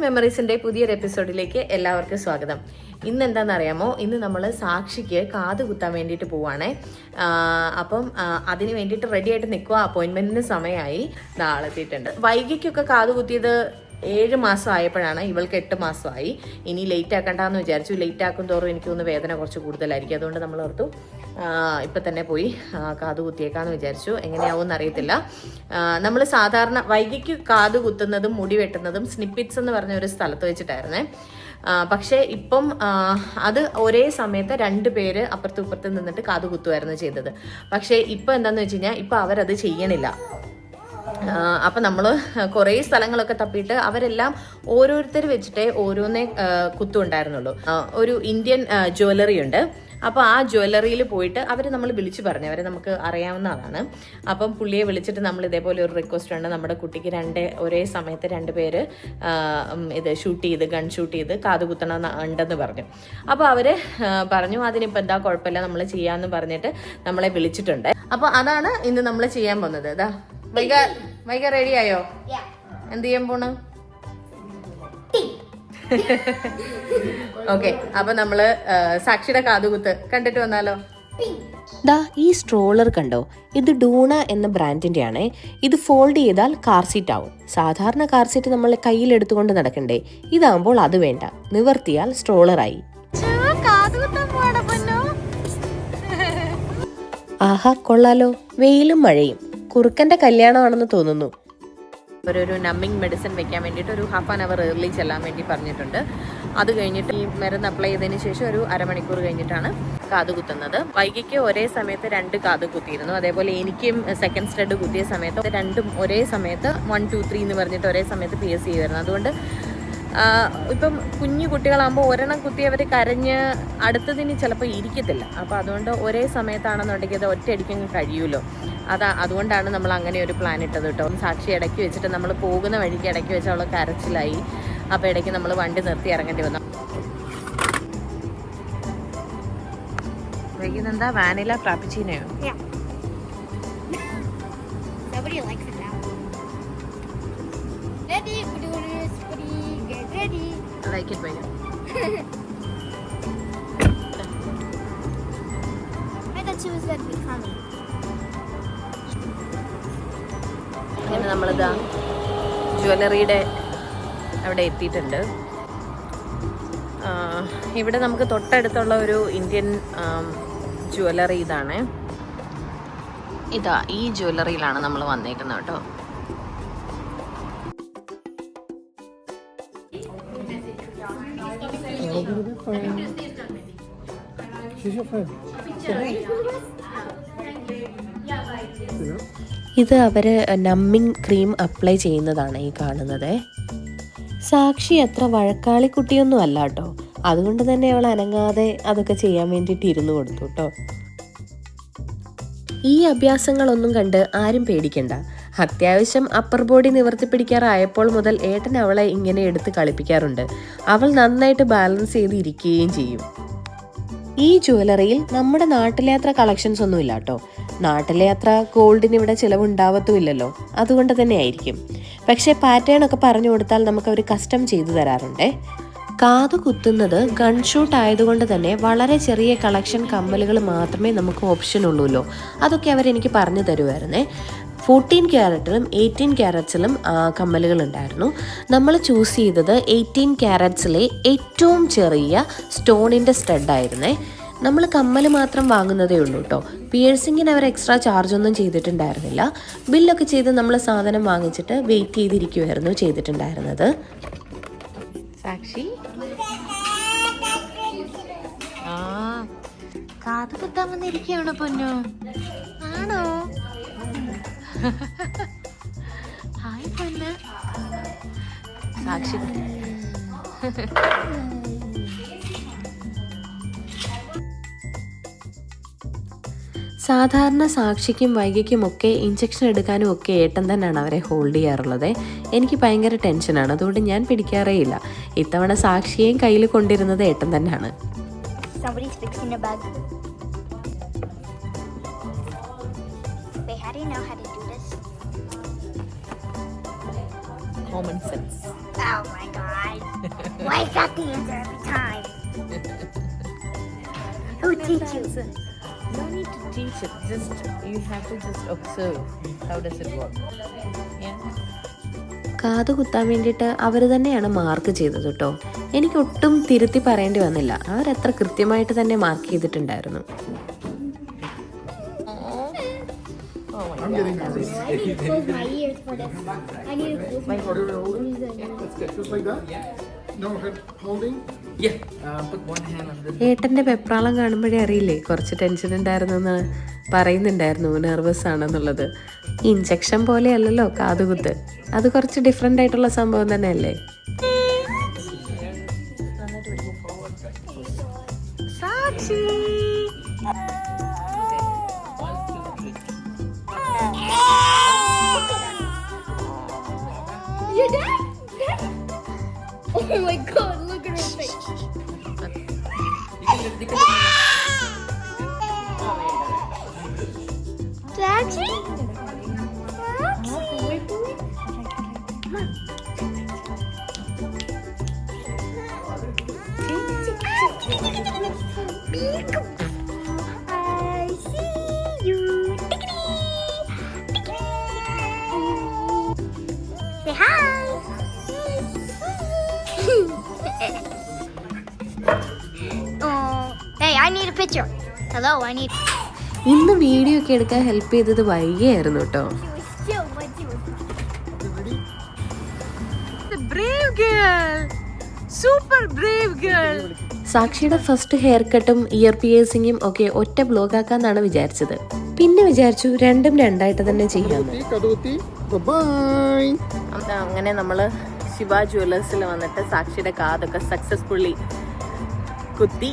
മെമ്മറീസിന്റെ പുതിയൊരു എപ്പിസോഡിലേക്ക് എല്ലാവർക്കും സ്വാഗതം. ഇന്ന് എന്താണെന്നറിയാമോ, ഇന്ന് നമ്മൾ സാക്ഷിക്ക് കാത് കുത്താൻ വേണ്ടിയിട്ട് പോവാണേ. അപ്പം അതിന് വേണ്ടിയിട്ട് റെഡി ആയിട്ട് നിൽക്കുക. അപ്പോയിൻമെന്റിന് സമയമായി, നാളെ എത്തിയിട്ടുണ്ട്. വൈകിക്കൊക്കെ കാത് കുത്തിയത് 7 മാസം ആയപ്പോഴാണ്, ഇവൾക്ക് 8 മാസമായി. ഇനി ലേറ്റ് ആക്കണ്ടെന്ന് വിചാരിച്ചു. ലേറ്റ് ആക്കും തോറും എനിക്ക് തോന്നുന്നു വേദന കുറച്ച് കൂടുതലായിരിക്കും. അതുകൊണ്ട് നമ്മൾ ഓർത്തു ഇപ്പം തന്നെ പോയി കാത് കുത്തിയേക്കാന്ന് വിചാരിച്ചു. എങ്ങനെയാവുമെന്ന് അറിയത്തില്ല. നമ്മൾ സാധാരണ വൈകിക്ക് കാത് കുത്തുന്നതും മുടി വെട്ടുന്നതും സ്നിപ്പിറ്റ്സ് എന്ന് പറഞ്ഞ ഒരു സ്ഥലത്ത് വെച്ചിട്ടായിരുന്നേ. പക്ഷേ ഇപ്പം അത് ഒരേ സമയത്ത് 2 പേര് അപ്പുറത്തും ഇപ്പുറത്തും നിന്നിട്ട് കാത് കുത്തുമായിരുന്നു ചെയ്തത്. പക്ഷേ ഇപ്പം എന്താണെന്ന് വെച്ച് കഴിഞ്ഞാൽ ഇപ്പം അവരത് ചെയ്യണില്ല. അപ്പം നമ്മൾ കുറേ സ്ഥലങ്ങളൊക്കെ തപ്പിയിട്ട് അവരെല്ലാം ഓരോരുത്തർ വെച്ചിട്ടേ ഓരോന്നേ കുത്തുണ്ടായിരുന്നുള്ളൂ. ഒരു ഇന്ത്യൻ ജ്വല്ലറി ഉണ്ട്. അപ്പോൾ ആ ജ്വല്ലറിയിൽ പോയിട്ട് നമ്മൾ വിളിച്ചു പറഞ്ഞു, അവരെ നമുക്ക് അറിയാവുന്നതാണ്. അപ്പം പുള്ളിയെ വിളിച്ചിട്ട് നമ്മൾ ഇതേപോലെ ഒരു റിക്വസ്റ്റ് ഉണ്ട്, നമ്മുടെ കുട്ടിക്ക് ഒരേ സമയത്ത് 2 പേര് ഇത് ഗൺ ഷൂട്ട് ചെയ്ത് കാത് കുത്തണം ഉണ്ടെന്ന് പറഞ്ഞു. അപ്പോൾ അവർ പറഞ്ഞു അതിനിപ്പോൾ എന്താ കുഴപ്പമില്ല, നമ്മൾ ചെയ്യാമെന്ന് പറഞ്ഞിട്ട് നമ്മളെ വിളിച്ചിട്ടുണ്ട്. അപ്പോൾ അതാണ് ഇന്ന് നമ്മൾ ചെയ്യാൻ പോകുന്നത്. ഇതാ വൈക റെഡിയായോ? എന്ത് ചെയ്യാൻ പോണ്? ഓക്കെ, അപ്പൊ നമ്മള് സാക്ഷിയുടെ കാതുകുത്ത് കണ്ടിട്ട് വന്നാലോ? ദാ ഈ സ്ട്രോളർ കണ്ടോ? ഇത് ഡൂണ എന്ന ബ്രാൻഡിന്റെ ആണ്. ഇത് ഫോൾഡ് ചെയ്താൽ കാർ സീറ്റ് ആവും. സാധാരണ കാർ സീറ്റ് നമ്മൾ കയ്യിൽ എടുത്തുകൊണ്ട് നടക്കണ്ടേ, ഇതാകുമ്പോൾ അത് വേണ്ട, നിവർത്തിയാൽ സ്ട്രോളറായി. ആഹാ, കൊള്ളാലോ. വെയിലും മഴയും, കുറുക്കന്റെ കല്യാണമാണെന്ന് തോന്നുന്നു. ഒരു നമ്മിങ് മെഡിസിൻ വെക്കാൻ വേണ്ടിയിട്ട് ഒരു 1/2 hour ഏർലി ചെല്ലാൻ വേണ്ടി പറഞ്ഞിട്ടുണ്ട്. അത് കഴിഞ്ഞിട്ട് ഈ മരുന്ന് അപ്ലൈ ചെയ്തതിന് ശേഷം ഒരു അരമണിക്കൂർ കഴിഞ്ഞിട്ടാണ് കാത് കുത്തുന്നത്. വൈകിക്ക് ഒരേ സമയത്ത് 2 കാത് കുത്തിയിരുന്നു. അതേപോലെ എനിക്കും സെക്കൻഡ് സ്റ്റഡ് കുത്തിയ സമയത്ത് 2ഉം ഒരേ സമയത്ത് 1, 2, 3 എന്ന് പറഞ്ഞിട്ട് ഒരേ സമയത്ത് PS ചെയ്യുമായിരുന്നു. അതുകൊണ്ട് ഇപ്പം കുഞ്ഞു കുട്ടികളാകുമ്പോൾ ഒരെണ്ണം കുത്തി അവർ കരഞ്ഞ് അടുത്തതിന് ചിലപ്പോൾ ഇരിക്കത്തില്ല. അപ്പോൾ അതുകൊണ്ട് ഒരേ സമയത്താണെന്നുണ്ടെങ്കിൽ അത് ഒറ്റയടിക്കങ്ങ് കഴിയുമല്ലോ. അതുകൊണ്ടാണ് നമ്മൾ അങ്ങനെ ഒരു പ്ലാൻ ഇട്ടത് കേട്ടോ. സാക്ഷി ഇടയ്ക്ക് വെച്ചിട്ട് നമ്മൾ പോകുന്ന വഴിക്ക് ഇടയ്ക്ക് വെച്ച് അവൾ കരച്ചിലായി. അപ്പോൾ ഇടയ്ക്ക് നമ്മൾ വണ്ടി നിർത്തി ഇറങ്ങേണ്ടി വന്നു. വൈകുന്നെന്താ vanilla ഫ്രാപ്പിച്ചിനോ? Like it, Bhaiya. I thought she was going to be coming. അങ്ങനെ നമ്മളിതാ ജ്വല്ലറിയുടെ അവിടെ എത്തിയിട്ടുണ്ട്. ഇവിടെ നമുക്ക് തൊട്ടടുത്തുള്ള ഒരു ഇന്ത്യൻ ജ്വല്ലറി ഇതാണ്. ഈ ജ്വല്ലറിയിലാണ് നമ്മൾ വന്നേക്കുന്നത് കേട്ടോ. ഇത് അവര് നമ്മിങ് ക്രീം അപ്ലൈ ചെയ്യുന്നതാണ് ഈ കാണുന്നത്. സാക്ഷി അത്ര വഴക്കാളി കുട്ടിയൊന്നും അല്ല കേട്ടോ. അതുകൊണ്ട് തന്നെ അവൾ അനങ്ങാതെ അതൊക്കെ ചെയ്യാൻ വേണ്ടിയിട്ട് ഇരുന്നു കൊടുത്തു കേട്ടോ. ഈ അഭ്യാസങ്ങളൊന്നും കണ്ട് ആരും പേടിക്കണ്ട. അത്യാവശ്യം അപ്പർ ബോഡി നിവർത്തിപ്പിടിക്കാറായപ്പോൾ മുതൽ ഏട്ടൻ അവളെ ഇങ്ങനെ എടുത്ത് കളിപ്പിക്കാറുണ്ട്. അവൾ നന്നായിട്ട് ബാലൻസ് ചെയ്ത് ഇരിക്കുകയും ചെയ്യും. ഈ ജ്വല്ലറിയിൽ നമ്മുടെ നാട്ടിലെ അത്ര കളക്ഷൻസ് ഒന്നും ഇല്ല കേട്ടോ. നാട്ടിലെ അത്ര ഗോൾഡിന് ഇവിടെ ചിലവുണ്ടാവത്തുമില്ലല്ലോ, അതുകൊണ്ട് തന്നെ ആയിരിക്കും. പക്ഷേ പാറ്റേൺ ഒക്കെ പറഞ്ഞു കൊടുത്താൽ നമുക്ക് അവർ കസ്റ്റം ചെയ്തു തരാറുണ്ടേ. കാത് കുത്തുന്നത് ഗൺഷൂട്ട് ആയതുകൊണ്ട് തന്നെ വളരെ ചെറിയ കളക്ഷൻ കമ്മലുകൾ മാത്രമേ നമുക്ക് ഓപ്ഷൻ ഉള്ളൂല്ലോ. അതൊക്കെ അവരെനിക്ക് പറഞ്ഞു തരുമായിരുന്നേ. 14 ക്യാരറ്റിലും 18 ക്യാരറ്റ്സിലും കമ്മലുകൾ ഉണ്ടായിരുന്നു. നമ്മൾ ചൂസ് ചെയ്തത് 18 ക്യാരറ്റ്സിലെ ഏറ്റവും ചെറിയ സ്റ്റോണിൻ്റെ സ്റ്റഡായിരുന്നേ. നമ്മൾ കമ്മൽ മാത്രം വാങ്ങുന്നതേ ഉള്ളൂ കേട്ടോ. പിയേഴ്സിങ്ങിന് അവർ എക്സ്ട്രാ ചാർജൊന്നും ചെയ്തിട്ടുണ്ടായിരുന്നില്ല. ബില്ലൊക്കെ ചെയ്ത് നമ്മൾ സാധനം വാങ്ങിച്ചിട്ട് വെയിറ്റ് ചെയ്തിരിക്കുമായിരുന്നു ചെയ്തിട്ടുണ്ടായിരുന്നത്. സാക്ഷി കാത് കുത്താൻ വന്നിരിക്കുകയാണോ പൊന്നു? ആണോ? ഹായ് പൊന്ന്. സാക്ഷി സാധാരണ സാക്ഷിക്കും വൈകിക്കും ഒക്കെ ഇഞ്ചക്ഷൻ എടുക്കാനും ഒക്കെ ഏട്ടൻ തന്നെയാണ് അവരെ ഹോൾഡ് ചെയ്യാറുള്ളത്. എനിക്ക് ഭയങ്കര ടെൻഷനാണ്, അതുകൊണ്ട് ഞാൻ പിടിക്കാറേ ഇല്ല. ഇത്തവണ സാക്ഷിയെയും കയ്യിൽ കൊണ്ടിരുന്നത് ഏട്ടൻ തന്നെയാണ്. Common sense. Oh my god. Why is that the answer every time? Who teach you? No need to teach it. Just you have to just observe. How does it work? Yeah. കാത് കുത്താൻ വേണ്ടിയിട്ട് അവർ തന്നെയാണ് mark ചെയ്തത് കേട്ടോ. എനിക്കൊട്ടും തിരുത്തി പറയേണ്ടി വന്നില്ല. അവരത്ര കൃത്യമായിട്ട് തന്നെ മാർക്ക് ചെയ്തിട്ടുണ്ടായിരുന്നു. I need to close my ears for this. I need to close my ears. That's good. Just like that? No head holding? Yeah, put one hand on this. ഏട്ടൻ്റെ വെപ്രാളം കാണുമ്പോഴേ അറിയില്ലേ കുറച്ച് ടെൻഷൻ ഉണ്ടായിരുന്നു എന്ന് പറയുന്നുണ്ടായിരുന്നു, നെർവസ് ആണെന്നുള്ളത്. ഇഞ്ചക്ഷൻ പോലെയല്ലല്ലോ കാതുകുത്ത്, അത് കുറച്ച് ഡിഫറെൻ്റ് ആയിട്ടുള്ള സംഭവം തന്നെയല്ലേ. Your dad? Oh my god, look at her face. Taxi? I see you. Say hi. Oh, hey, I need a picture. Hello, I need. ഇന്ന് വീഡിയോ ഒക്കെ എടുക്കാൻ ഹെൽപ്പ് ചെയ്തത് വൈകിയായിരുന്നു കേട്ടോ. She was still, but she was. Brave girl. Super brave girl. സാക്ഷിയുടെ first hair കട്ടും ear പിയേഴ്സിങ്ങും ഒക്കെ ഒറ്റ ബ്ലോഗാക്കാന്നാണ് വിചാരിച്ചത്. പിന്നെ വിചാരിച്ചു രണ്ടും രണ്ടായിട്ട് തന്നെ ചെയ്യാമെന്ന്. Kaduti. Bye-bye. അങ്ങനെ നമ്മൾ ശിവ ജുവലേഴ്സിൽ വന്നിട്ട് സാക്ഷിയുടെ കാതൊക്കെ സക്സസ്ഫുള്ളി കുത്തി.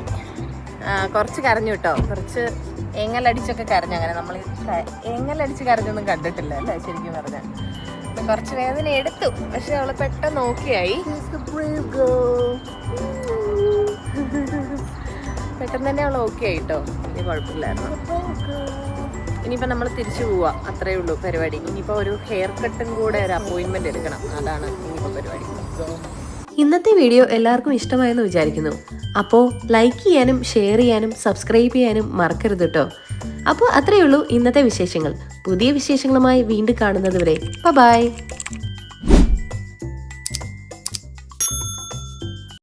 കുറച്ച് കരഞ്ഞു കേട്ടോ, കുറച്ച് ഏങ്ങലടിച്ചൊക്കെ കരഞ്ഞു. അങ്ങനെ നമ്മൾ ഏങ്ങലടിച്ച് കരഞ്ഞൊന്നും കണ്ടിട്ടില്ല അല്ലേ ശരിക്കും പറഞ്ഞാൽ. കുറച്ച് വേദന എടുത്തു, പക്ഷെ അവള് പെട്ടെന്ന് ഓക്കെയായി. പെട്ടെന്ന് തന്നെ അവൾ ഓക്കെ ആയി കേട്ടോ, ഇനി കുഴപ്പമില്ലായിരുന്നു. ഇനിയിപ്പോൾ നമ്മൾ തിരിച്ചു പോവാ, അത്രേ ഉള്ളൂ പരിപാടി. ഇനിയിപ്പോൾ ഒരു ഹെയർ കട്ടും കൂടെ ഒരു അപ്പോയിൻമെന്റ് എടുക്കണം, അതാണ് ഇനിയിപ്പോൾ പരിപാടി. ഇന്നത്തെ വീഡിയോ എല്ലാവർക്കും ഇഷ്ടമായെന്ന് വിചാരിക്കുന്നു. അപ്പോൾ ലൈക്ക് ചെയ്യാനും ഷെയർ ചെയ്യാനും സബ്സ്ക്രൈബ് ചെയ്യാനും മറക്കരുത് കേട്ടോ. അപ്പോൾ അത്രയേ ഉള്ളൂ ഇന്നത്തെ വിശേഷങ്ങൾ. പുതിയ വിശേഷങ്ങളുമായി വീണ്ടും കാണുന്നത് വരെ ബൈ.